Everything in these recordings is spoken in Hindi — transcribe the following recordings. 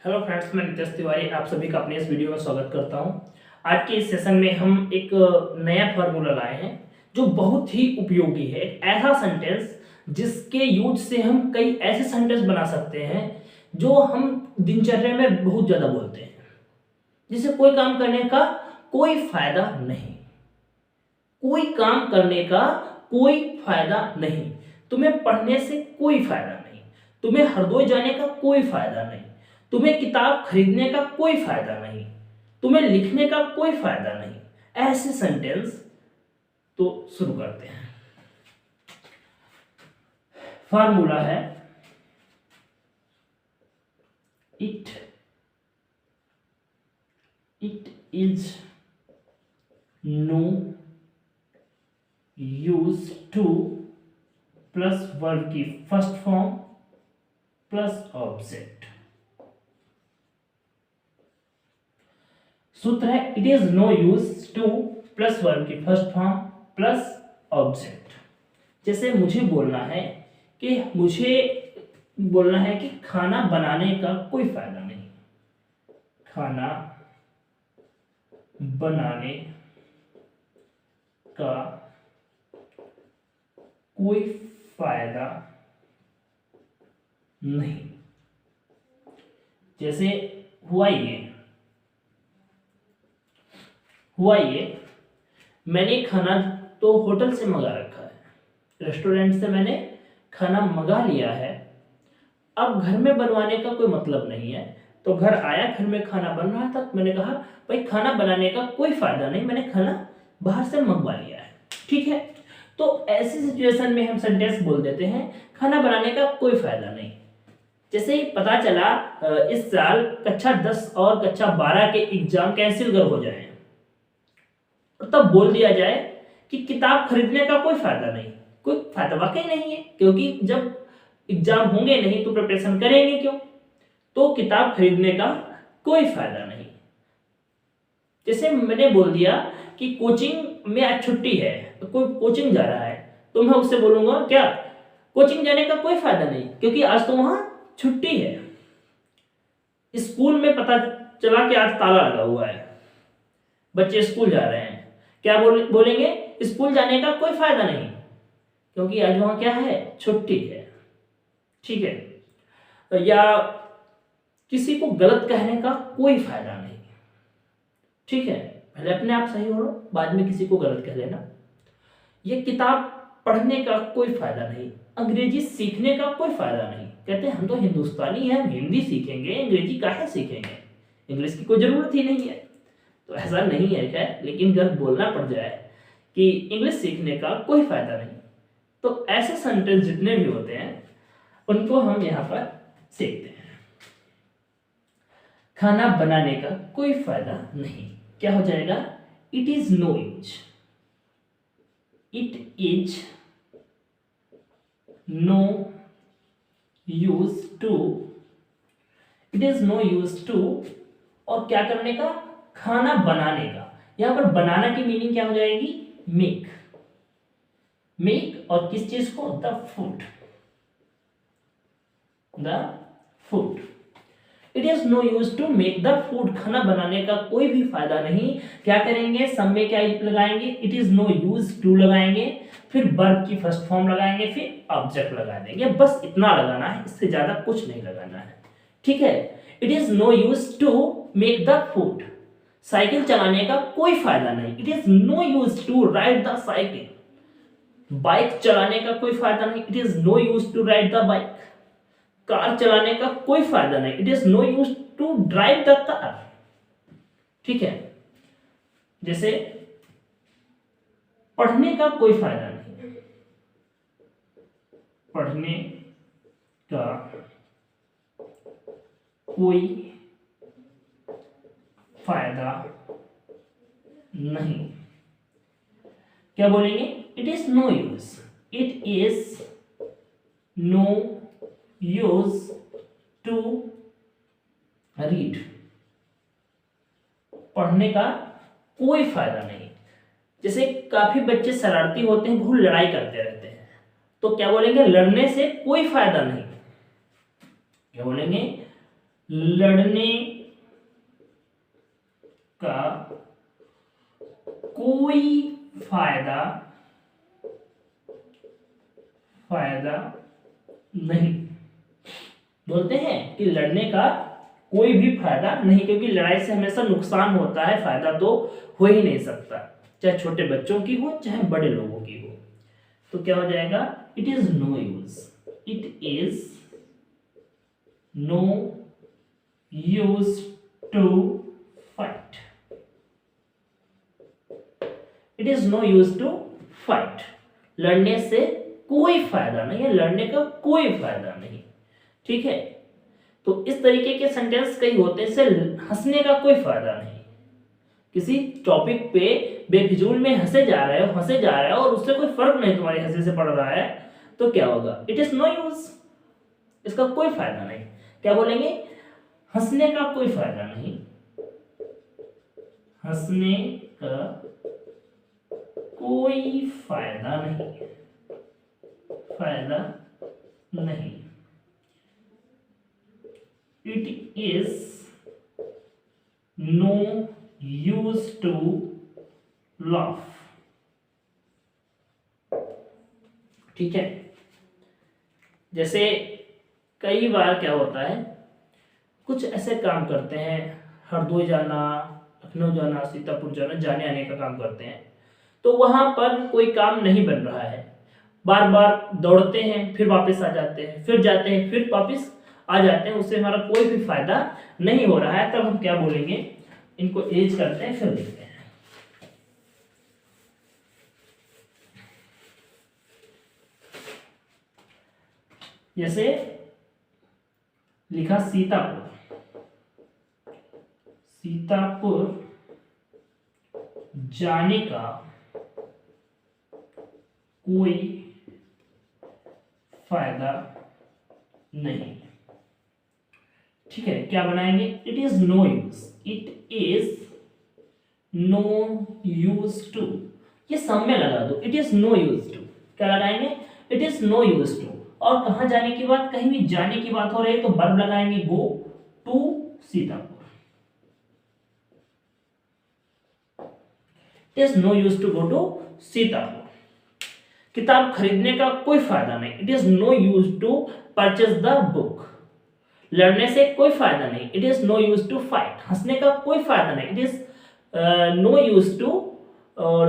हेलो फ्रेंड्स, मैं नितेश तिवारी आप सभी का अपने इस वीडियो में स्वागत करता हूं। आज के इस सेशन में हम एक नया फार्मूला लाए हैं जो बहुत ही उपयोगी है। एक ऐसा सेंटेंस जिसके यूज से हम कई ऐसे सेंटेंस बना सकते हैं जो हम दिनचर्या में बहुत ज़्यादा बोलते हैं, जिससे कोई काम करने का कोई फायदा नहीं। कोई काम करने का कोई फायदा नहीं। तुम्हें पढ़ने से कोई फायदा नहीं, तुम्हें हरदोई जाने का कोई फायदा नहीं, तुम्हें किताब खरीदने का कोई फायदा नहीं, तुम्हें लिखने का कोई फायदा नहीं। ऐसे सेंटेंस तो शुरू करते हैं। फार्मूला है it is no use to plus verb की फर्स्ट फॉर्म प्लस ऑब्जेक्ट। सूत्र है it is no use to plus verb की फर्स्ट फॉर्म प्लस ऑब्जेक्ट। जैसे मुझे बोलना है कि खाना बनाने का कोई फायदा नहीं। खाना बनाने का कोई फायदा नहीं। जैसे हुआ ये मैंने खाना तो होटल से मंगा रखा है, रेस्टोरेंट से मैंने खाना मंगा लिया है, अब घर में बनवाने का कोई मतलब नहीं है। तो घर आया, घर में खाना बन रहा था, मैंने कहा भाई खाना बनाने का कोई फायदा नहीं, मैंने खाना बाहर से मंगवा लिया है। ठीक है, तो ऐसी सिचुएशन में हम सेंटेंस बोल देते हैं खाना बनाने का कोई फायदा नहीं। जैसे ही पता चला इस साल कक्षा 10 और कक्षा 12 के एग्जाम कैंसिल कर हो जाए, तब बोल दिया जाए कि किताब खरीदने का कोई फायदा नहीं। कोई फायदा वाकई नहीं है, क्योंकि जब एग्जाम होंगे नहीं तो प्रिपरेशन करेंगे क्यों? तो किताब खरीदने का कोई फायदा नहीं। जैसे मैंने बोल दिया कि कोचिंग में आज छुट्टी है, तो कोई कोचिंग जा रहा है, तो मैं उससे बोलूंगा क्या कोचिंग जाने का कोई फायदा नहीं, क्योंकि आज तो वहां छुट्टी है। स्कूल में पता चला कि आज ताला लगा हुआ है, बच्चे स्कूल जा रहे हैं, क्या बोलेंगे स्कूल जाने का कोई फायदा नहीं, क्योंकि आज वहां क्या है, छुट्टी है। ठीक है, या किसी को गलत कहने का कोई फायदा नहीं। ठीक है, पहले अपने आप सही हो लो, बाद में किसी को गलत कह लेना। ये किताब पढ़ने का कोई फायदा नहीं, अंग्रेजी सीखने का कोई फायदा नहीं। कहते हैं हम तो हिंदुस्तानी हैं, हम हिंदी सीखेंगे, अंग्रेजी काहे सीखेंगे, इंग्लिश की कोई जरूरत ही नहीं है। तो ऐसा नहीं है खैर, लेकिन जब बोलना पड़ जाए कि इंग्लिश सीखने का कोई फायदा नहीं, तो ऐसे सेंटेंस जितने भी होते हैं उनको हम यहाँ पर सीखते हैं। खाना बनाने का कोई फायदा नहीं, क्या हो जाएगा, it is no use. It is no use to, it is no use to, और क्या करने का, खाना बनाने का। यहां पर बनाना की मीनिंग क्या हो जाएगी, मेक। मेक और किस चीज को, the food. The food, it is no use to make the food. खाना बनाने का कोई भी फायदा नहीं। क्या करेंगे, सब में क्या लगाएंगे, it is no use to लगाएंगे, फिर वर्ब की फर्स्ट फॉर्म लगाएंगे, फिर ऑब्जेक्ट लगा देंगे। बस इतना लगाना है, इससे ज्यादा कुछ नहीं लगाना है। ठीक है, it is no use to make the food. Cycle चलाने का कोई फायदा नहीं, it is no use to ride the cycle. Bike चलाने का कोई फायदा नहीं, it is no use to ride the bike. Car चलाने का कोई फायदा नहीं, it is no use to drive the car. ठीक है, जैसे पढ़ने का कोई फायदा नहीं, पढ़ने का कोई फायदा नहीं, क्या बोलेंगे, it is no use. It is no use to read. पढ़ने का कोई फायदा नहीं। जैसे काफी बच्चे शरारती होते हैं, बहुत लड़ाई करते रहते हैं, तो क्या बोलेंगे, लड़ने से कोई फायदा नहीं। क्या बोलेंगे, लड़ने का कोई फायदा नहीं। बोलते हैं कि लड़ने का कोई भी फायदा नहीं, क्योंकि लड़ाई से हमेशा नुकसान होता है, फायदा तो हो ही नहीं सकता, चाहे छोटे बच्चों की हो चाहे बड़े लोगों की हो। तो क्या हो जाएगा, it is no use, it is no use to fight, it is no use to fight. लड़ने से कोई फायदा नहीं है, लड़ने का कोई फायदा नहीं। ठीक है, तो इस तरीके के सेंटेंस कई होते हैं, इससे हंसने का कोई फायदा नहीं। किसी टॉपिक पे बेफिजूल में हंसे जा रहे हो और उससे कोई फर्क नहीं तुम्हारे हंसी से पड़ रहा है, तो क्या होगा, इट इज नो यूज, इसका कोई फायदा नहीं। क्या बोलेंगे, हंसने का कोई फायदा नहीं, हंसने का कोई फायदा नहीं, it is no use to laugh. ठीक है, जैसे कई बार क्या होता है, कुछ ऐसे काम करते हैं, हरदोई जाना, लखनऊ जाना, सीतापुर जाना, जाने आने का काम करते हैं, तो वहां पर कोई काम नहीं बन रहा है, बार बार दौड़ते हैं, फिर वापस आ जाते हैं, फिर जाते हैं, फिर वापस आ जाते हैं, उससे हमारा कोई भी फायदा नहीं हो रहा है। तब हम क्या बोलेंगे, इनको एज करते हैं, फिर देखते हैं। जैसे लिखा सीतापुर जाने का कोई फायदा नहीं। ठीक है, क्या बनाएंगे, it is no use, it is no use to, ये सब में लगा दो, it is no use to. क्या लगाएंगे, it is no use to. और कहां जाने की बात, कहीं भी जाने की बात हो रही है तो वर्ब लगाएंगे, go to Sitapur. It is no use to go to Sitapur. किताब खरीदने का कोई फायदा नहीं, it is no use to purchase the book. लड़ने से कोई फायदा नहीं, it is no use to fight. हंसने का कोई फायदा नहीं, it is no use to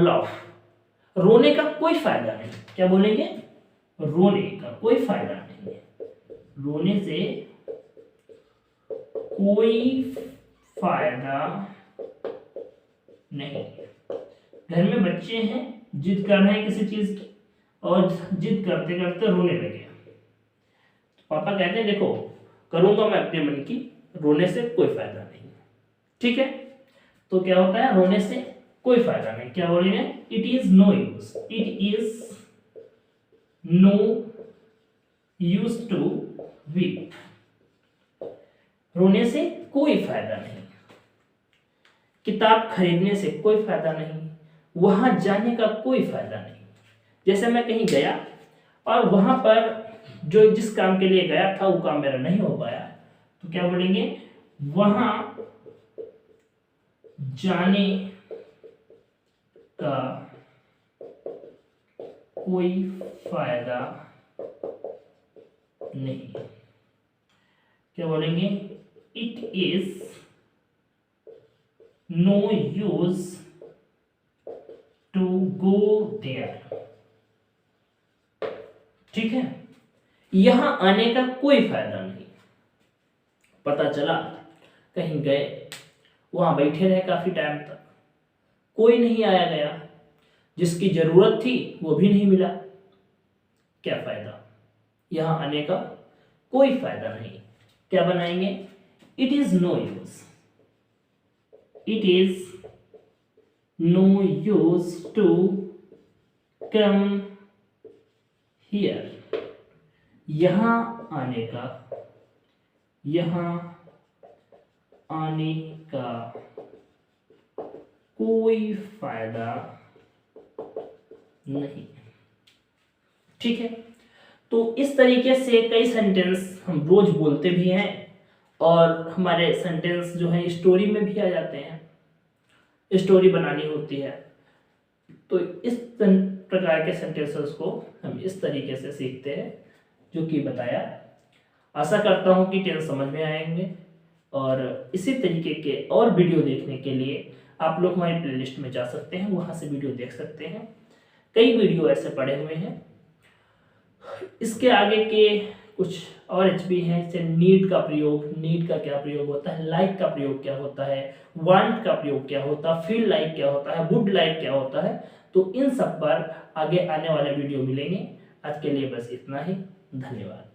laugh. रोने का कोई फायदा नहीं, क्या बोलेंगे, रोने का कोई फायदा नहीं है, रोने से कोई फायदा नहीं। घर में बच्चे हैं, जिद कर रहे हैं किसी चीज की, और जिद करते करते रोने लगे, पापा कहते हैं देखो करूंगा मैं अपने मन की, रोने से कोई फायदा नहीं। ठीक है, तो क्या होता है, रोने से कोई फायदा नहीं। क्या बोलेंगे, it is no use, it is no use to weep. रोने से कोई फायदा नहीं, किताब खरीदने से कोई फायदा नहीं, वहां जाने का कोई फायदा नहीं। जैसे मैं कहीं गया और वहां पर जो जिस काम के लिए गया था वो काम मेरा नहीं हो पाया, तो क्या बोलेंगे, वहां जाने का कोई फायदा नहीं। क्या बोलेंगे, it is no use to go there. ठीक है, यहां आने का कोई फायदा नहीं। पता चला कहीं गए, वहां बैठे रहे काफी टाइम तक, कोई नहीं आया गया, जिसकी जरूरत थी वो भी नहीं मिला, क्या फायदा, यहां आने का कोई फायदा नहीं। क्या बनाएंगे, it is no use, it is no use to come here. यहां आने का, यहां आने का कोई फायदा नहीं। ठीक है, तो इस तरीके से कई सेंटेंस हम रोज बोलते भी हैं और हमारे सेंटेंस जो है स्टोरी में भी आ जाते हैं, स्टोरी बनानी होती है। तो इस प्रकार के सेंटेंसेस को हम इस तरीके से सीखते हैं जो कि बताया। आशा करता हूँ कि टेंस समझ में आएंगे, और इसी तरीके के और वीडियो देखने के लिए आप लोग हमारी प्लेलिस्ट में जा सकते हैं, वहाँ से वीडियो देख सकते हैं। कई वीडियो ऐसे पड़े हुए हैं। इसके आगे के कुछ और एचपी हैं, जैसे नीड का प्रयोग, नीड का क्या प्रयोग होता है, लाइक का प्रयोग क्या होता है, वांट का प्रयोग क्या होता है, फील लाइक क्या होता है, वुड लाइक क्या होता है। तो इन सब पर आगे आने वाले वीडियो मिलेंगे। आज के लिए बस इतना ही। धन्यवाद।